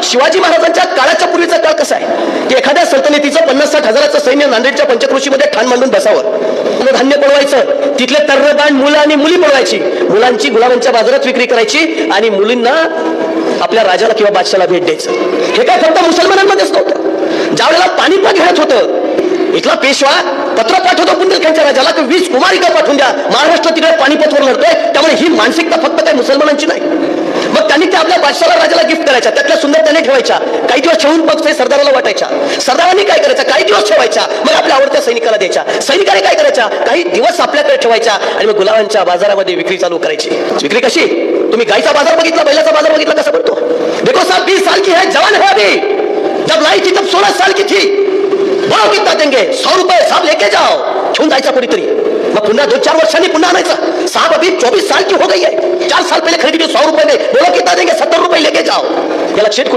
मग शिवाजी महाराजांच्या काळाच्या पूर्वीचा काळ कसा आहे की एखाद्या सल्तनतीचं 50-60 हजाराचं सैन्य नांदेडच्या पंचक्रोशीमध्ये ठाण मांडून बसावं, धान्य पळवायचं, तिथले तर्रबाण मुलं आणि मुली पळवायची, मुलांची गुलाबांच्या बाजारात विक्री करायची आणि मुलींना आपल्या राजाला किंवा बादशाला भेट द्यायचं. हे काय फक्त मुसलमानांमध्येच नव्हतं. ज्यावेळेला पानिपत घेण्यात होतं, इथला पेशवा पत्र पाठवतो बुंदेलखंडच्या राजाला की 20 कुमारिका पाठवून द्या, महाराष्ट्र तिकडे पानिपतवर लढतोय. त्यामुळे ही मानसिकता फक्त काही मुसलमानांची नाही. मग त्यांनी ते आपल्या बादशाला राजाला गिफ्ट करायच्या, त्यातल्या सुंदर त्याने ठेवायच्या, काही दिवस ठेवून मग ते सरदाराला वाटायच्या. सरदारांनी काय करायचं, काही दिवस ठेवायच्या, मग आपल्या आवडत्या सैनिकाला द्यायच्या. सैनिकाने काय करायच्या, काही दिवस आपल्याकडे ठेवायच्या आणि मग गुलाबांच्या बाजारामध्ये विक्री चालू करायची. विक्री कशी, तुम्ही गायचा बाजार बघितला, बैलाचा बाजार बघितला कसा पडतो. देखो साहब 20 साल की है, जवान है अभी, जब लाई थी तब 16 साल की थी, बोलो कितना देंगे, 100 रुपये साहब लेके जाओ, घेऊन जायचा कोणीतरी. मग पुन्हा 2-4 वर्षांनी पुन्हा आणायचा. साहब अभी 24 साल की हो गई है, 4 साल पहले खरीदी की 100 रुपये में, बोलो कितना देंगे, 70 रुपये लेके जाओ. याला शेट